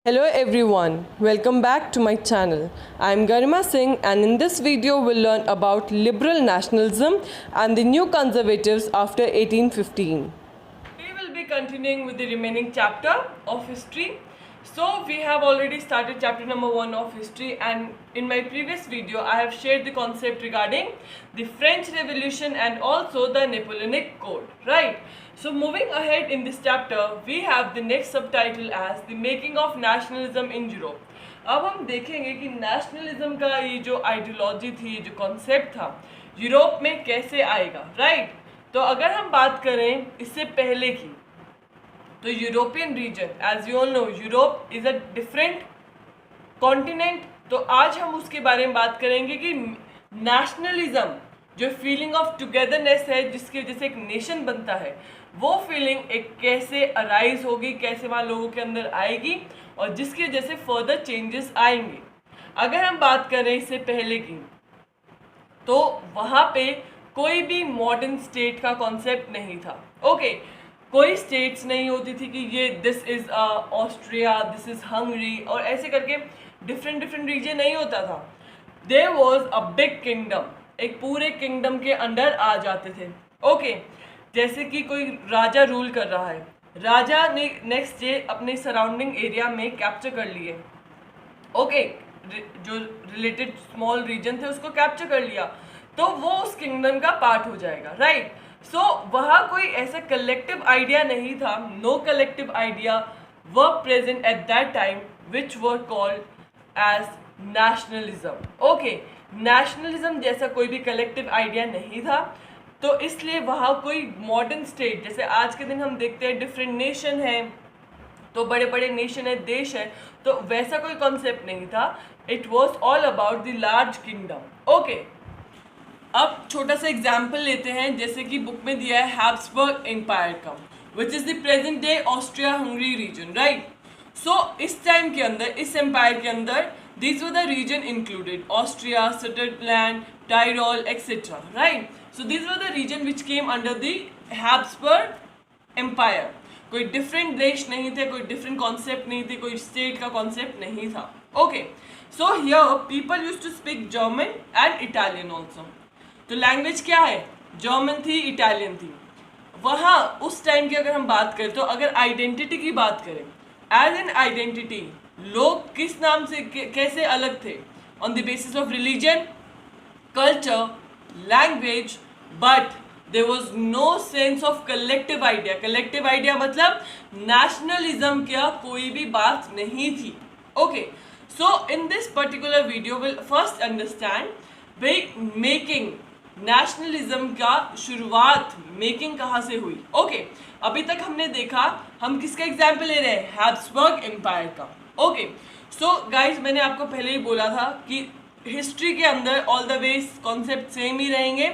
Hello everyone, welcome back to my channel. I am Garima Singh and in this video we'll learn about liberal nationalism and the new conservatives after 1815. We will be continuing with the remaining chapter of history. So we have already started chapter number 1 of history, and in my previous video I have shared the concept regarding the French Revolution and also the Napoleonic Code, right? So moving ahead in this chapter, we have the next subtitle as the making of nationalism in Europe. अब हम देखेंगे कि nationalism का ये जो ideology थी, ये जो कॉन्सेप्ट था, यूरोप में कैसे आएगा, राइट? तो अगर हम बात करें इससे पहले की, तो European region, as you all know, Europe is a different continent. तो आज हम उसके बारे में बात करेंगे कि नेशनलिज्म, जो फीलिंग ऑफ टुगेदरनेस है जिसकी वजह से एक नेशन बनता है, वो फीलिंग एक कैसे अराइज होगी, कैसे वहाँ लोगों के अंदर आएगी और जिसकी वजह से फर्दर चेंजेस आएंगे. अगर हम बात करें इससे पहले की, तो वहाँ पे कोई भी मॉडर्न स्टेट का कॉन्सेप्ट नहीं था. ओके, कोई स्टेट्स नहीं होती थी कि ये this is Austria, this is Hungary और ऐसे करके डिफरेंट रीजन नहीं होता था. There was a big kingdom, एक पूरे किंगडम के अंडर आ जाते थे. ओके, जैसे कि कोई राजा रूल कर रहा है, राजा ने नेक्स्ट डे अपने सराउंडिंग एरिया में कैप्चर कर लिए. ओके, जो रिलेटेड स्मॉल रीजन थे उसको कैप्चर कर लिया, तो वो उस किंगडम का पार्ट हो जाएगा, राइट? सो वहाँ कोई ऐसा कलेक्टिव आइडिया नहीं था. No collective idea were present at that time which were called as nationalism. Okay, nationalism जैसा कोई भी कलेक्टिव आइडिया नहीं था, तो इसलिए वहाँ कोई मॉडर्न स्टेट, जैसे आज के दिन हम देखते हैं डिफरेंट नेशन है, तो बड़े बड़े नेशन है, देश है, तो वैसा कोई कॉन्सेप्ट नहीं था. It was all about the large kingdom. Okay, अब छोटा सा एग्जाम्पल लेते हैं, जैसे कि बुक में दिया है हैब्सबर्ग एम्पायर का, which is the present day Austria Hungary region, right? So इस टाइम के अंदर, इस एम्पायर के अंदर, these were the region included: Austria, Switzerland, Tyrol, etc. Right? So these were the region which came under the Habsburg Empire. कोई different देश नहीं थे, कोई डिफरेंट कॉन्सेप्ट नहीं थे, कोई स्टेट का कॉन्सेप्ट नहीं था. Okay, so here people use to speak German and Italian also. तो लैंग्वेज क्या है? जर्मन थी, इटालियन थी. वहाँ उस टाइम की अगर हम बात करें, तो अगर आइडेंटिटी की बात करें, एज एन आइडेंटिटी लोग किस नाम से कैसे अलग थे? On the basis of religion, culture, language, but there was no sense of collective idea. Collective idea मतलब नेशनलिज्म का कोई भी बात नहीं थी. Okay, so in this particular video will first understand भाई मेकिंग नेशनलिज्म का शुरुआत, मेकिंग कहाँ से हुई. ओके, अभी तक हमने देखा, हम किसका एग्जाम्पल ले रहे हैं? हैब्सबर्ग एम्पायर का. ओके, सो गाइज, मैंने आपको पहले ही बोला था कि हिस्ट्री के अंदर all the ways concept same ही रहेंगे.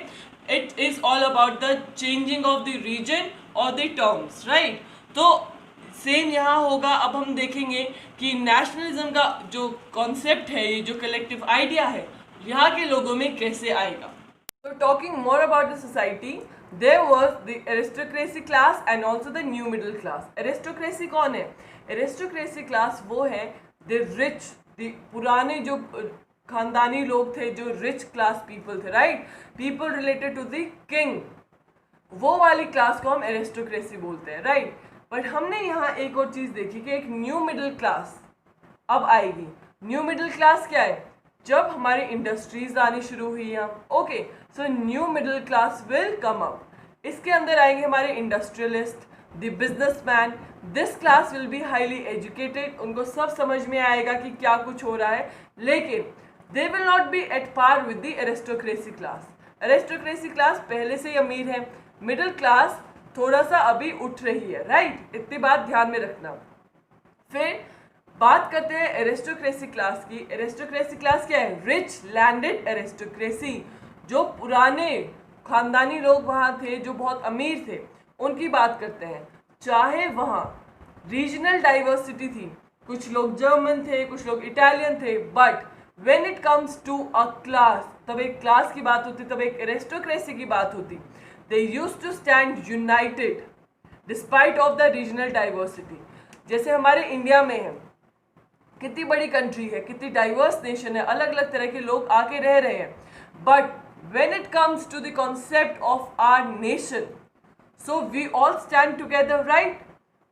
It is all about the changing of the region और द टर्म्स, राइट? तो सेम यहाँ होगा. अब हम देखेंगे कि नेशनलिज्म का जो कॉन्सेप्ट है, ये जो कलेक्टिव आइडिया है, यहाँ के लोगों में कैसे आएगा. तो talking more about the society, there was the aristocracy class and also the new middle class. aristocracy कौन है? aristocracy class वो है the rich, the पुराने जो खानदानी लोग थे, जो rich class people थे, right? people related to the king, वो वाली क्लास को हम aristocracy बोलते हैं, right? बट हमने यहाँ एक और चीज़ देखी कि एक न्यू मिडिल क्लास अब आएगी. न्यू मिडिल क्लास क्या है? जब हमारी इंडस्ट्रीज आनी शुरू हुई हैं. Okay, so new middle class will come up. इसके अंदर आएंगे हमारे industrialist, the businessman. This class will be highly educated. उनको सब समझ में आएगा कि क्या कुछ हो रहा है, लेकिन they will not be at par with the aristocracy class. Aristocracy class पहले से ही अमीर है, मिडिल क्लास थोड़ा सा अभी उठ रही है, राइट? इतनी बात ध्यान में रखना. फिर बात करते हैं एरिस्टोक्रेसी क्लास की. एरिस्टोक्रेसी क्लास क्या है? Rich landed aristocracy. जो पुराने खानदानी लोग वहाँ थे, जो बहुत अमीर थे, उनकी बात करते हैं. चाहे वहाँ रीजनल डाइवर्सिटी थी, कुछ लोग जर्मन थे, कुछ लोग इटालियन थे, but when it comes to a class, तब एक क्लास की बात होती, तब एक एरिस्टोक्रेसी की बात होती. They used to stand united despite of the regional diversity. जैसे हमारे इंडिया में है, कितनी बड़ी कंट्री है, कितनी डाइवर्स नेशन है, अलग अलग तरह के लोग आके रह रहे हैं, but when it comes to the concept of our nation, so we all stand together, right.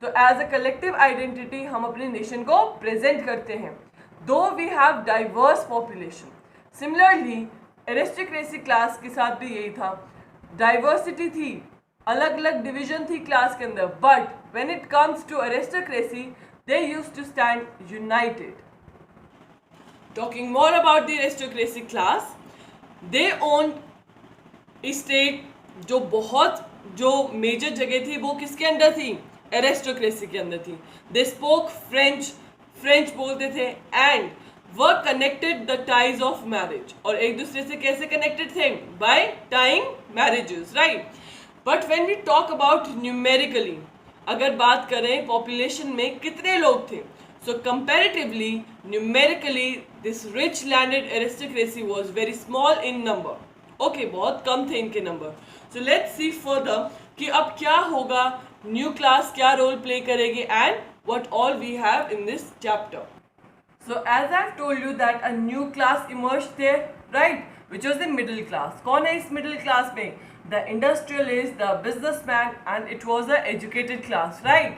तो एज अ कलेक्टिव आइडेंटिटी हम अपने नेशन को प्रेजेंट करते हैं, though we have diverse population. Similarly aristocracy class के साथ भी यही था, डाइवर्सिटी थी, अलग अलग डिवीजन थी क्लास के अंदर, but when it comes to aristocracy they used to stand united. Talking more about the aristocracy class, they owned estate, जो मेजर जगह थी वो किसके अंदर थी, एरिस्टोक्रेसी के अंदर थी। They spoke फ्रेंच बोलते थे, and were connected the ties of marriage, और एक दूसरे से कैसे कनेक्टेड थे, by tying marriages, right? But when we talk about numerically, अगर बात करें पॉपुलेशन में कितने लोग थे, so comparatively numerically this rich landed aristocracy was very small in number. Okay, बहुत कम थे इनके number. So let's see further कि अब क्या होगा, न्यू क्लास क्या रोल प्ले करेगी and what all we have in this chapter. So as I have told you that a new class emerged there, right, which was the middle class. कौन है इस middle class में, the industrialist, the businessman, and it was a educated class, right?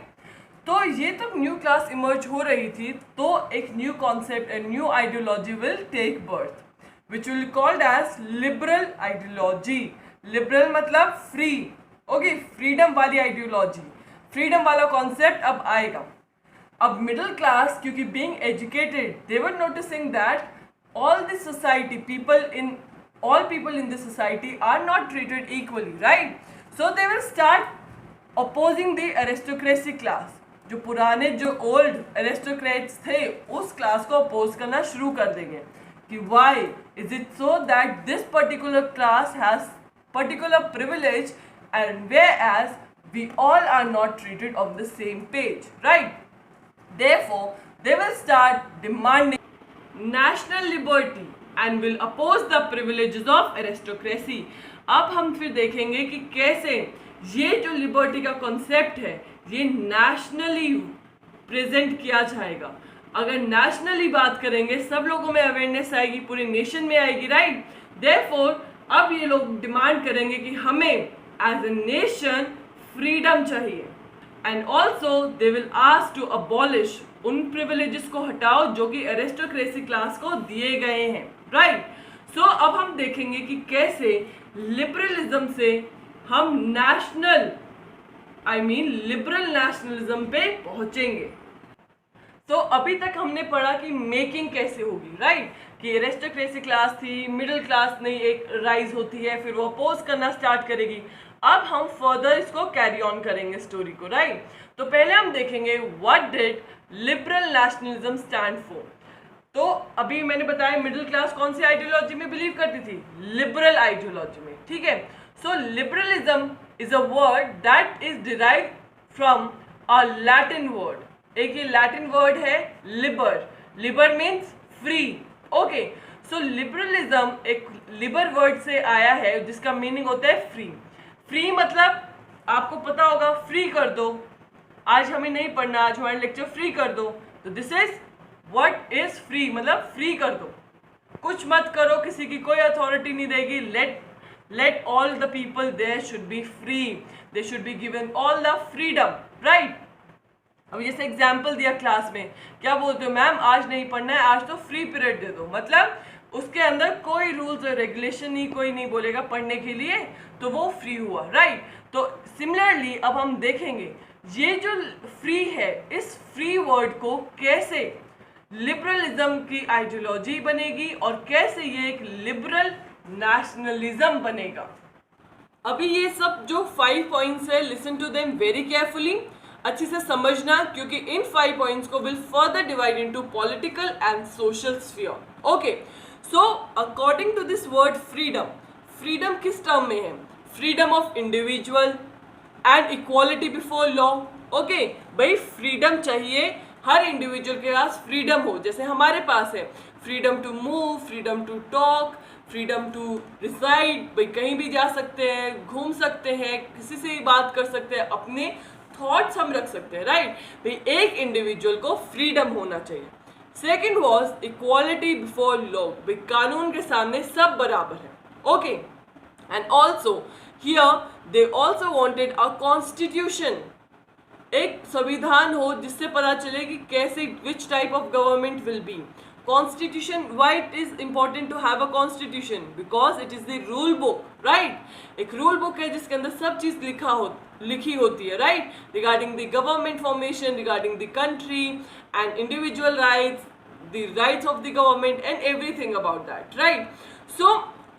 तो ये तब new class emerge हो रही थी, तो एक new concept, a new ideology will take birth, which will called as liberal ideology. Liberal मतलब फ्री, ओके, फ्रीडम वाली आइडियोलॉजी, फ्रीडम वाला कॉन्सेप्ट अब आएगा। अब मिडिल क्लास, क्योंकि being educated, they were noticing that all the society all people in the society are not treated equally, right? So they will start opposing the aristocracy class. जो पुराने, जो old aristocrats थे, उस class को oppose करना शुरू कर देंगे कि why is it so that this particular class has particular privilege and whereas we all are not treated on the same page, right? Therefore they will start demanding national liberty and will oppose the privileges of aristocracy. अब हम फिर देखेंगे कि कैसे ये जो liberty का concept है ये नेशनली प्रेजेंट किया जाएगा। अगर नेशनली बात करेंगे सब लोगों में अवेयरनेस आएगी, पूरे नेशन में आएगी, राइट। देयरफॉर अब ये लोग डिमांड करेंगे कि हमें एज ए नेशन फ्रीडम चाहिए, and also they will ask to abolish, उन प्रिविलेजेस को हटाओ जो कि एरिस्टोक्रेसी क्लास को दिए गए हैं, राइट। सो अब हम देखेंगे कि कैसे लिबरलिज्म से हम नेशनल, लिबरल नेशनलिज्म पे पहुंचेंगे। तो अभी तक हमने पढ़ा कि मेकिंग कैसे होगी, राइट, कि एरिस्टोक्रेसी क्लास थी, मिडिल क्लास नहीं एक राइज होती है, फिर वो अपोज करना स्टार्ट करेगी। अब हम फर्दर इसको कैरी ऑन करेंगे स्टोरी को, राइट। तो पहले हम देखेंगे what did liberal nationalism stand for. तो अभी मैंने बताया मिडिल क्लास कौन सी आइडियोलॉजी में बिलीव करती थी, लिबरल आइडियोलॉजी में, ठीक है। So liberalism is a word that is derived from a Latin word. एक ये लैटिन वर्ड है liber, liber means free, okay. So liberalism एक लिबर वर्ड से आया है जिसका मीनिंग होता है फ्री। फ्री मतलब आपको पता होगा, फ्री कर दो, आज हमें नहीं पढ़ना, आज हमारा लेक्चर फ्री कर दो। तो this is what is free, मतलब फ्री कर दो, कुछ मत करो, किसी की कोई अथॉरिटी नहीं रहेगी। Let all the people there should be free, they should be given all the freedom, right. अब जैसे एग्जाम्पल दिया क्लास में, क्या बोलते हो मैम आज नहीं पढ़ना है, आज तो फ्री पीरियड दे दो, मतलब उसके अंदर कोई रूल्स और रेगुलेशन नहीं, कोई नहीं बोलेगा पढ़ने के लिए, तो वो फ्री हुआ, राइट। तो सिमिलरली अब हम देखेंगे ये जो फ्री है, इस फ्री वर्ड को कैसे लिबरलिज्म की आइडियोलॉजी बनेगी और कैसे ये एक लिबरल नेशनलिज्म बनेगा। अभी ये सब जो 5 पॉइंट्स है, listen to them very carefully, अच्छे से समझना, क्योंकि इन 5 पॉइंट्स को will further divide into political and social sphere. Okay, so according to this word freedom, freedom किस टर्म में है, freedom of individual and equality before law. Okay, भाई फ्रीडम चाहिए, हर इंडिविजुअल के पास फ्रीडम हो, जैसे हमारे पास है freedom to move, freedom to talk, freedom to reside, भाई कहीं भी जा सकते हैं, घूम सकते हैं, किसी से भी बात कर सकते हैं, अपने थॉट्स हम रख सकते हैं, राइट। भाई एक इंडिविजुअल को फ्रीडम होना चाहिए। Second was equality before law, कानून के सामने सब बराबर है. Okay, and also here they also wanted a constitution, एक संविधान हो जिससे पता चले कि कैसे which type of government will be. Constitution, why it is important to have a constitution? Because it is the rule book, right. एक rule book है जिसके अंदर सब चीज लिखी होती है, right, regarding the government formation, regarding the country and individual rights, the rights of the government and everything about that, right? So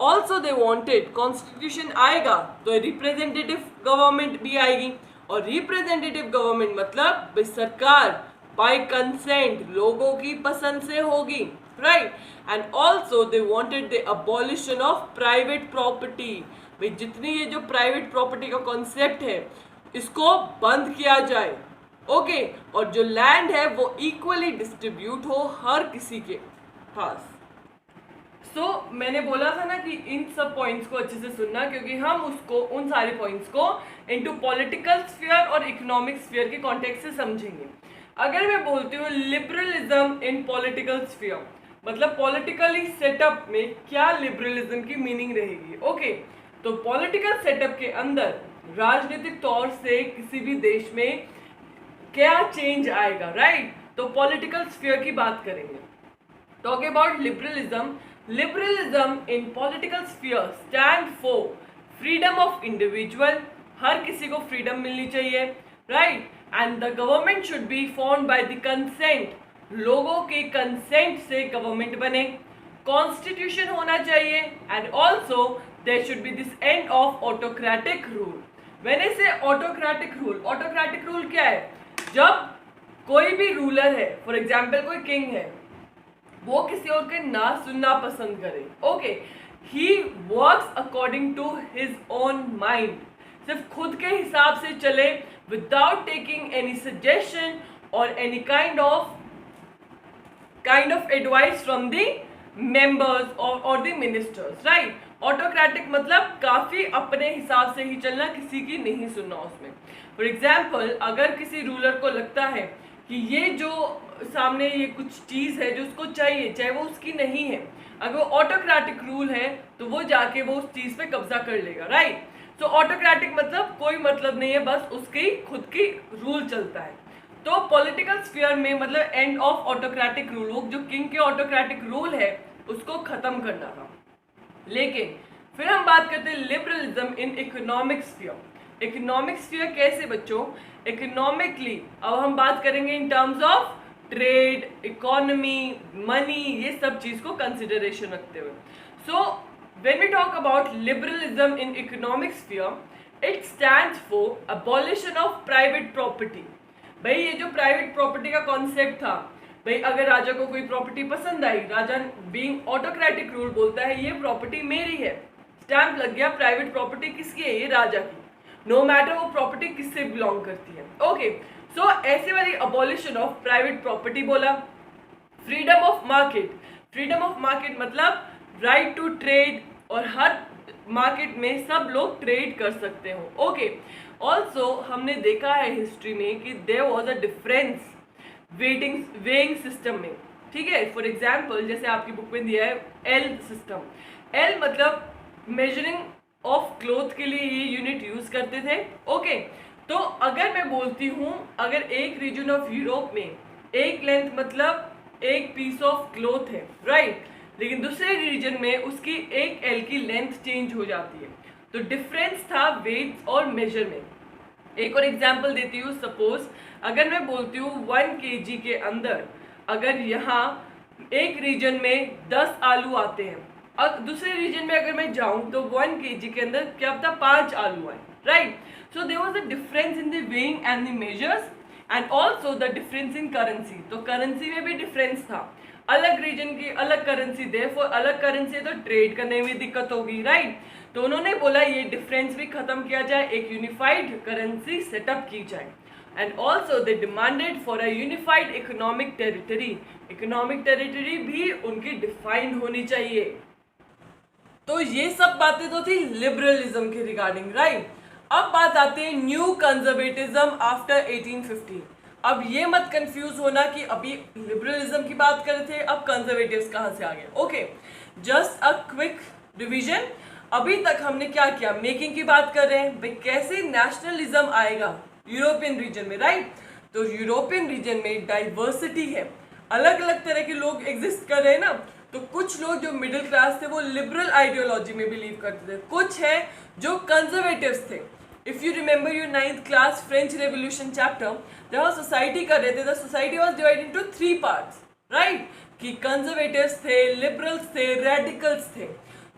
also they wanted constitution आएगा तो representative government भी आएगी, और representative government मतलब भाई सरकार by consent, लोगों की पसंद से होगी, right? And also they wanted the abolition of private property, भाई जितनी ये जो private property का concept है इसको बंद किया जाए. ओके, और जो लैंड है वो इक्वली डिस्ट्रीब्यूट हो हर किसी के पास. सो मैंने बोला था ना कि इन सब पॉइंट्स को अच्छे से सुनना, क्योंकि हम उसको उन सारे पॉइंट्स को इनटू पॉलिटिकल स्फीयर और इकोनॉमिक स्फीयर के कॉन्टेक्स्ट से समझेंगे. अगर मैं बोलती हूँ लिबरलिज्म इन पॉलिटिकल स्फीयर, मतलब पॉलिटिकली सेटअप में क्या लिबरलिज्म की मीनिंग रहेगी. ओके, तो पॉलिटिकल सेटअप के अंदर राजनीतिक तौर से किसी भी देश में क्या चेंज आएगा, राइट? तो पॉलिटिकल स्फीयर की बात करेंगे. Talk about liberalism. Liberalism in political sphere stand for freedom of individual, हर किसी को फ्रीडम मिलनी चाहिए, right. And the government should be formed by the consent, लोगों के कंसेंट से गवर्नमेंट बने. कॉन्स्टिट्यूशन होना चाहिए, and also there should be this end of autocratic rule. When I say autocratic rule, autocratic rule क्या है? जब कोई भी रूलर है, फॉर एग्जाम्पल कोई किंग है, वो किसी और के ना सुनना पसंद करे. Okay, he works according to his own mind, सिर्फ खुद के हिसाब से चले, विदाउट टेकिंग एनी सजेशन और any kind of advice from the members और द मिनिस्टर्स, राइट. ऑटोक्रेटिक मतलब काफी अपने हिसाब से ही चलना, किसी की नहीं सुनना उसमें. फॉर एग्जाम्पल, अगर किसी रूलर को लगता है कि ये जो सामने ये कुछ चीज़ है जो उसको चाहिए, चाहे वो उसकी नहीं है, अगर वो ऑटोक्रेटिक रूल है तो वो जाके वो उस चीज़ पे कब्जा कर लेगा, राइट. सो ऑटोक्रेटिक मतलब कोई मतलब नहीं है, बस उसकी खुद की रूल चलता है. तो पॉलिटिकल स्फीयर में मतलब एंड ऑफ ऑटोक्रेटिक रूल, वो जो किंग के ऑटोक्रेटिक रूल है उसको खत्म करना था. लेकिन फिर हम बात करते हैं liberalism in economic sphere. Economic sphere कैसे बच्चों? इकोनॉमिकली अब हम बात करेंगे in terms of trade, economy, money, ये सब चीज को कंसिडरेशन रखते हुए. So when we talk about liberalism in economic sphere, it stands for abolition of private property. भाई ये जो प्राइवेट प्रॉपर्टी का कॉन्सेप्ट था, भाई अगर राजा को कोई प्रॉपर्टी पसंद आई, राजा बीइंग ऑटोक्रेटिक रूल बोलता है ये प्रॉपर्टी मेरी है, स्टैंप लग गया, प्राइवेट प्रॉपर्टी किसकी है? ये राजा की, नो मैटर वो प्रॉपर्टी किससे बिलोंग करती है. ओके, सो ऐसे वाली अबॉलिशन ऑफ प्राइवेट प्रॉपर्टी बोला. Freedom of market, freedom of market मतलब राइट टू ट्रेड, और हर मार्केट में सब लोग ट्रेड कर सकते हो. ओके, ऑल्सो हमने देखा है हिस्ट्री में कि there was a difference weighing system में, ठीक है. फॉर एग्जाम्पल जैसे आपकी बुक में दिया है एल सिस्टम. एल मतलब मेजरिंग ऑफ क्लोथ के लिए ये यूनिट यूज करते थे. ओके, तो अगर मैं बोलती हूँ अगर एक रीजन ऑफ यूरोप में एक लेंथ मतलब एक पीस ऑफ क्लोथ है, राइट, लेकिन दूसरे रीजन में उसकी एक एल की लेंथ चेंज हो जाती है, तो डिफरेंस था वेट और मेजर में. एक और एग्जांपल देती हूँ. सपोज अगर मैं बोलती हूँ 1 kg के अंदर अगर यहाँ एक रीजन में 10 आलू आते हैं, और दूसरे रीजन में अगर मैं जाऊँ तो 1 kg के अंदर क्या पता 5 आलू आए, right. So there was a difference in the weighing and the measures, and also the difference in currency. तो करेंसी में भी डिफरेंस था, अलग रीजन की अलग करेंसी, देयरफॉर अलग करेंसी तो ट्रेड करने में दिक्कत होगी, राइट. तो उन्होंने बोला ये डिफरेंस भी खत्म किया जाए, एक यूनिफाइड करेंसी सेटअप की जाए. And also they demanded for a unified economic territory. Economic territory भी उनकी डिफाइंड होनी चाहिए. तो ये सब बातें तो थी लिबरलिज्म के रिगार्डिंग, राइट. अब बात आती है न्यू कंजर्वेटिज्म आफ्टर 1850. अब ये मत कंफ्यूज होना कि अभी लिबरलिज्म की बात कर रहे थे, अब कंजर्वेटिव्स कहाँ से आ गए। Okay, just a quick revision. अभी तक हमने क्या किया, मेकिंग की बात कर रहे हैं, भाई कैसे नेशनलिज्म आएगा यूरोपियन रीजन में, राइट। तो यूरोपियन रीजन में डाइवर्सिटी है, अलग अलग तरह के लोग एग्जिस्ट कर रहे हैं ना। तो कुछ लोग जो मिडिल क्लास थे वो लिबरल आइडियोलॉजी में बिलीव करते थे, कुछ है जो कंजर्वेटिव्स थे। If you remember your 9th class French revolution chapter, जब हम सोसाइटी कर रहे थे, the society was divided into 3 parts, right, कि कंजर्वेटिव्स थे, लिबरल्स थे, रेडिकल्स थे।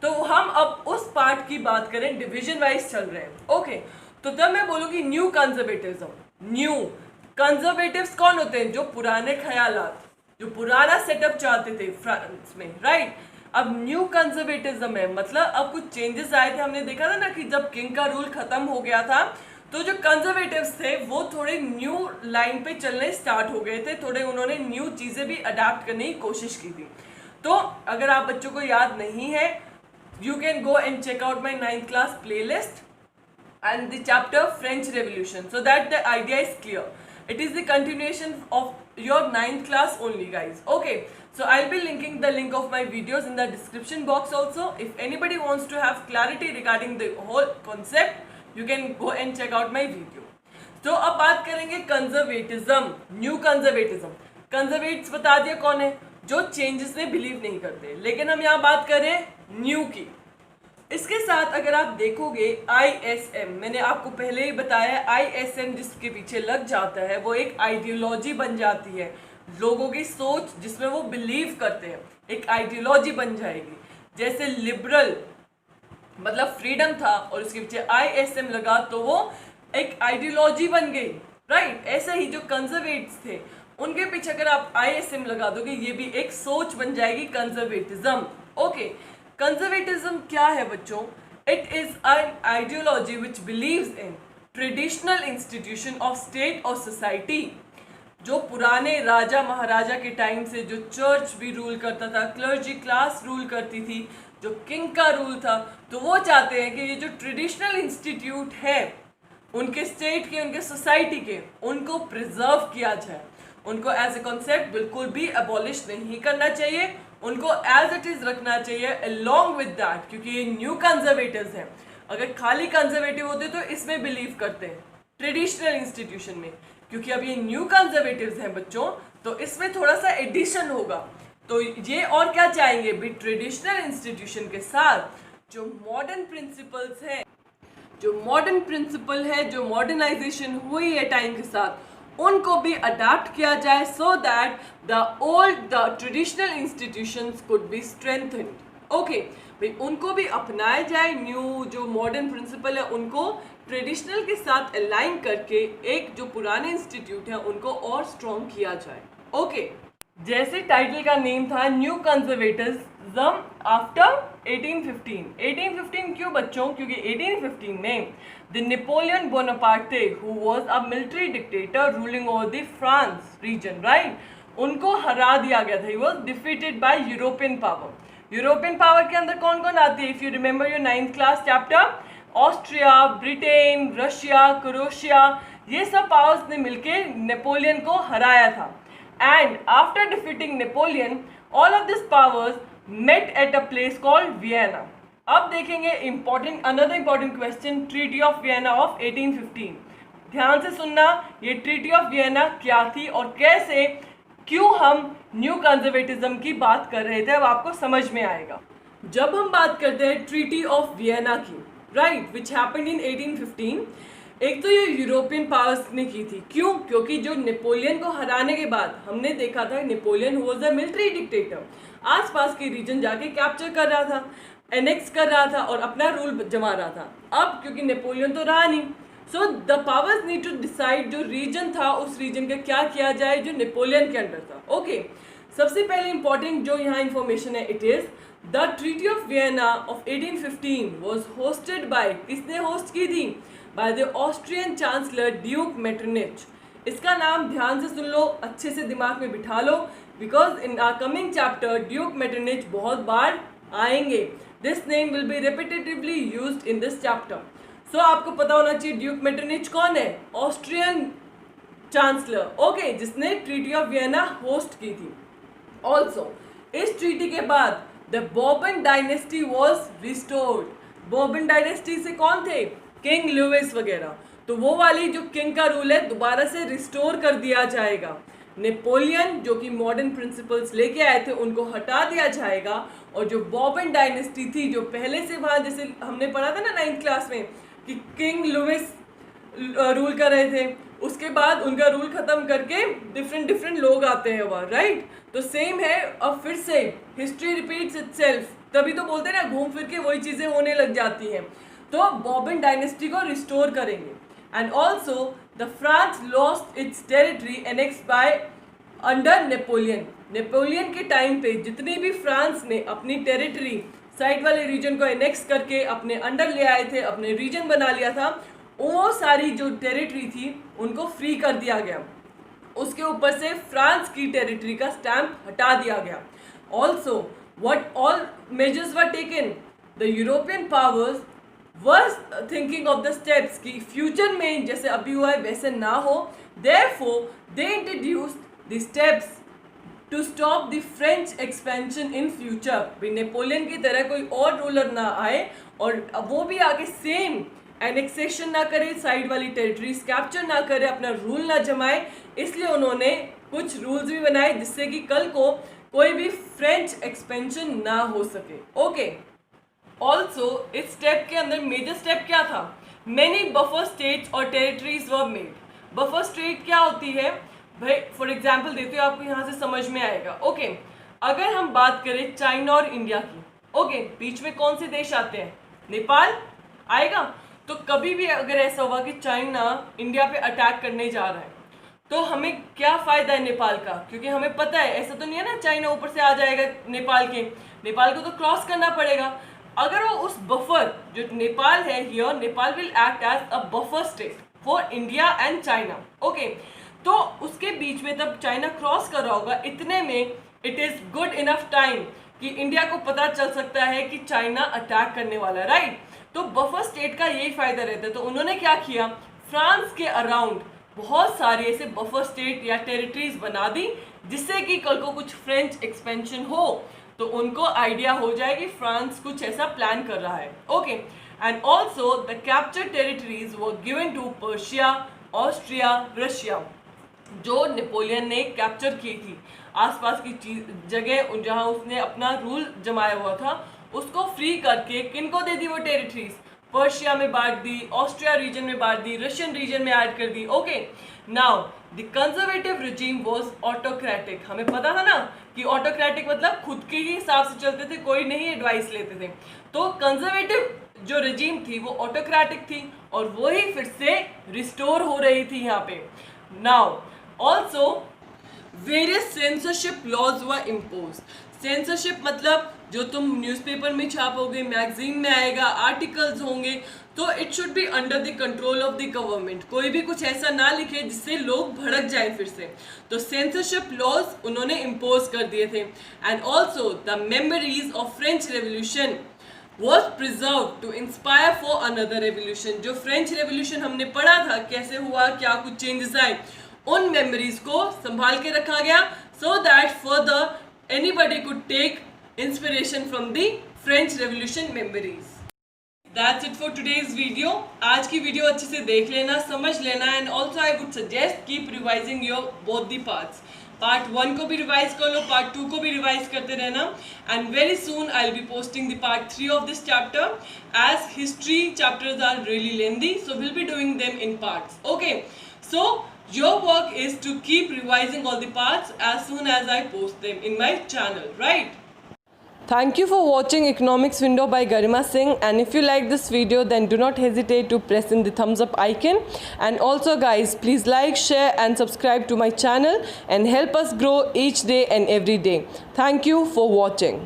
तो हम अब उस पार्ट की बात करें, डिवीजन वाइज चल रहे हैं। ओके, तो तब मैं बोलूंगी न्यू कंजर्वेटिज्म। न्यू कंजर्वेटिव्स कौन होते हैं, जो पुराने ख्यालात, जो पुराना सेटअप चाहते थे फ्रांस में, राइट। अब न्यू कंजर्वेटिज्म है, मतलब अब कुछ चेंजेस आए थे। हमने देखा था ना कि जब किंग का रूल खत्म हो गया था, तो जो कंजर्वेटिव्स थे वो थोड़े न्यू लाइन पे चलने स्टार्ट हो गए थे, थोड़े उन्होंने न्यू चीजें भी अडाप्ट करने की कोशिश की थी। तो अगर आप बच्चों को याद नहीं है, you can go and check out my 9th class playlist and the chapter French Revolution, so that the idea is clear. It is the continuation of your 9th class only, guys. Okay, so I'll be linking the link of my videos in the description box also. If anybody wants to have clarity regarding the whole concept, you can go and check out my video. तो अब बात करेंगे conservatism, new conservatism. Conservatives बता दिया कौन है, जो changes में बिलीव नहीं करते, लेकिन हम यहाँ बात करें न्यू की। इसके साथ अगर आप देखोगे ISM, मैंने आपको पहले ही बताया, ISM जिसके पीछे लग जाता है वो एक आइडियोलॉजी बन जाती है, लोगों की सोच जिसमें वो बिलीव करते हैं, एक आइडियोलॉजी बन जाएगी। जैसे लिबरल मतलब फ्रीडम था और उसके पीछे ISM लगा तो वो एक आइडियोलॉजी बन गई, राइट। ऐसा ही जो कंजर्वेटिव्स थे उनके पीछे अगर आप ISM लगा दोगे, ये भी एक सोच बन जाएगी कंजर्वेटिज्म। ओके, कंजर्वेटिज्म क्या है बच्चों, it is an ideology which believes in traditional institution of state और सोसाइटी। जो पुराने राजा महाराजा के टाइम से जो चर्च भी रूल करता था, क्लर्जी क्लास रूल करती थी, जो किंग का रूल था, तो वो चाहते हैं कि ये जो ट्रेडिशनल इंस्टीट्यूट है उनके स्टेट के, उनके सोसाइटी के, उनको प्रिजर्व किया जाए, उनको एज ए कॉन्सेप्ट बिल्कुल भी अबॉलिश नहीं करना चाहिए, उनको एज इट इज रखना चाहिए अलोंग विद दैट, क्योंकि ये न्यू कंजर्वेटिव्स हैं। अगर खाली कंजर्वेटिव होते तो इसमें बिलीव करते हैं ट्रेडिशनल इंस्टीट्यूशन में, क्योंकि अब ये न्यू कंजर्वेटिव्स हैं बच्चों, तो इसमें थोड़ा सा एडिशन होगा। तो ये और क्या चाहेंगे भी, ट्रेडिशनल इंस्टीट्यूशन के साथ जो मॉडर्न प्रिंसिपल्स हैं, जो मॉडर्न प्रिंसिपल है, जो मॉडर्नाइजेशन हुई है टाइम के साथ, उनको भी अडाप्ट किया जाए, so that the traditional institutions could be strengthened. Okay भाई, उनको भी अपनाया जाए, न्यू जो मॉडर्न प्रिंसिपल है उनको ट्रेडिशनल के साथ अलाइन करके एक जो पुराने इंस्टीट्यूट है उनको और स्ट्रॉन्ग किया जाए। ओके, जैसे टाइटल का नेम था न्यू कंजर्वेटिज्म आफ्टर 1815। 1815 क्यों बच्चों, क्योंकि 1815 में the Napoleon Bonaparte who was a military dictator ruling over the France region, right, उनको हरा दिया गया था। He was defeated by European power. European power के अंदर कौन कौन आती है, if you remember your 9th class chapter, Austria, Britain, Russia, Croatia, ये सब पावर्स ने मिलकर नेपोलियन को हराया था। And after defeating Napoleon, all of these powers met at a place called Vienna. अब देखेंगे another important question, Treaty of Vienna of 1815। ध्यान से सुनना, ये Treaty of Vienna क्या थी और कैसे, क्यों हम न्यू कंजर्वेटिज्म की बात कर रहे थे, अब आपको समझ में आएगा। जब हम बात करते हैं Treaty of Vienna की, right, which happened in 1815, एक तो ये यूरोपियन पावर्स ने की थी। क्यों, क्योंकि जो नेपोलियन को हराने के बाद हमने देखा था Napoleon was a military dictator, आसपास के रीजन जाके कैप्चर कर रहा था, एनेक्स कर रहा था और अपना रूल जमा रहा था। अब क्योंकि नेपोलियन तो रहा नहीं, so the powers need to decide जो रीजन था उस रीजन का क्या किया जाए जो नेपोलियन के अंडर था। ओके, सबसे पहले इंपॉर्टेंट जो यहाँ इंफॉर्मेशन है, it is the treaty of Vienna of 1815 was hosted by, किसने होस्ट की थी, by the Austrian chancellor duke Metternich. इसका नाम ध्यान से सुन लो, अच्छे से दिमाग में बिठा लो, because in our coming chapter duke Metternich बहुत बार आएंगे। This name will be repetitively used in this chapter. So आपको पता होना चाहिए ड्यूक मेटरनिच कौन है, ऑस्ट्रियन चांसलर, ओके, जिसने ट्रीटी ऑफ वियना होस्ट की थी। ऑल्सो इस ट्रीटी के बाद the Bourbon dynasty was restored. Bourbon dynasty से कौन थे? किंग लुइस वगैरह। तो वो वाली जो किंग का रूल है दोबारा से रिस्टोर कर दिया जाएगा। नेपोलियन जो कि मॉडर्न प्रिंसिपल्स लेके आए थे उनको हटा दिया जाएगा, और जो बॉर्बन डायनेस्टी थी जो पहले से वहाँ, जैसे हमने पढ़ा था ना 9th क्लास में कि किंग लुइस रूल कर रहे थे, उसके बाद उनका रूल खत्म करके डिफरेंट लोग आते हैं वहाँ, राइट। तो सेम है, अब फिर से हिस्ट्री रिपीट्स इटसेल्फ, तभी तो बोलते हैं ना घूम फिर के वही चीज़ें होने लग जाती हैं। तो बॉर्बन डायनेस्टी को रिस्टोर करेंगे। And also the France lost its territory annex by under Napoleon. Napoleon के टाइम पे जितनी भी फ्रांस ने अपनी टेरिटरी साइड वाले रीजन को एनेक्स करके अपने अंडर ले आए थे, अपने रीजन बना लिया था, वो सारी जो टेरिटरी थी उनको फ्री कर दिया गया। उसके ऊपर से फ्रांस की टेरिटरी का स्टैम्प हटा दिया गया। Also what all measures were taken, the European powers was thinking of the steps कि फ्यूचर में जैसे अभी हुआ है वैसे ना हो, therefore they introduced the steps to stop the French expansion in future। भी नेपोलियन की तरह कोई और रूलर ना आए और वो भी आगे सेम एनेक्सेशन ना करे, साइड वाली टेरिटरीज कैप्चर ना करे, अपना रूल ना जमाए, इसलिए उन्होंने कुछ रूल्स भी बनाए जिससे कि कल को कोई भी फ्रेंच एक्सपेंशन ना हो सके। ओके, ऑल्सो इस स्टेप के अंदर मेजर स्टेप क्या था? मेनी बफर स्टेट्स और territories were made. Buffer state क्या होती है भाई? फॉर एग्जाम्पल देते हो, आपको यहाँ से समझ में आएगा। ओके, अगर हम बात करें चाइना और इंडिया की, ओके, बीच में कौन से देश आते हैं? नेपाल आएगा। तो कभी भी अगर ऐसा हुआ कि चाइना इंडिया पे अटैक करने जा रहा है तो हमें क्या फ़ायदा है नेपाल का? क्योंकि हमें पता है ऐसा तो नहीं है ना चाइना ऊपर से आ जाएगा नेपाल को तो क्रॉस करना पड़ेगा। अगर वो उस बफर जो नेपाल है here, Nepal will act as a buffer state for India and China. Okay, तो उसके बीच में तब चाइना क्रॉस कर रहा होगा, इतने में it is good enough time कि इंडिया को पता चल सकता है कि चाइना अटैक करने वाला है, राइट। तो बफर स्टेट का यही फायदा रहता है। तो उन्होंने क्या किया, फ्रांस के अराउंड बहुत सारी ऐसे बफर स्टेट या टेरिटरीज बना दी जिससे कि कल को कुछ फ्रेंच एक्सपेंशन हो तो उनको आइडिया हो जाए कि फ्रांस कुछ ऐसा प्लान कर रहा है। Okay, and also the capture territories were given to Persia, Austria, Russia, जो नेपोलियन ने कैप्चर की थी आसपास की जगह जहां उसने अपना रूल जमाया हुआ था, उसको फ्री करके किनको दे दी वो टेरिटरीज? पर्शिया में बांट दी, ऑस्ट्रिया रीजन में बांट दी, रशियन रीजन में ऐड कर दी। Okay, now the conservative regime was autocratic. हमें पता था ना कि ऑटोक्रेटिक मतलब खुद के ही हिसाब से चलते थे, कोई नहीं एडवाइस लेते थे। तो कंजर्वेटिव जो रिजीम थी वो ऑटोक्रेटिक थी और वही फिर से रिस्टोर हो रही थी यहाँ पे। Now also various censorship laws were impose. Censorship मतलब जो तुम न्यूज़पेपर में छापोगे, मैगजीन में आएगा, आर्टिकल्स होंगे, तो it should be under the control of the government. कोई भी कुछ ऐसा ना लिखे जिससे लोग भड़क जाए फिर से। तो सेंसरशिप लॉज उन्होंने इम्पोज कर दिए थे। And also the memories of French revolution was preserve to inspire for another revolution. जो फ्रेंच रेवोल्यूशन हमने पढ़ा था कैसे हुआ, क्या कुछ चेंजेस आए, उन मेमोरीज को संभाल के रखा गया so that further anybody could take inspiration from the French Revolution memories. That's it for today's video. आज की वीडियो अच्छे से देख लेना, समझ लेना, and also I would suggest keep revising your both the parts. Part 1 को भी रिवाइज कर लो, Part 2 को भी रिवाइज करते रहना, and very soon I'll be posting the Part 3 of this chapter as history chapters are really lengthy, so we'll be doing them in parts. Okay, so your work is to keep revising all the parts as soon as I post them in my channel, right? Thank you for watching Economics Window by Garima Singh, and if you like this video then do not hesitate to press in the thumbs up icon, and also guys please like, share and subscribe to my channel and help us grow each day and every day. Thank you for watching.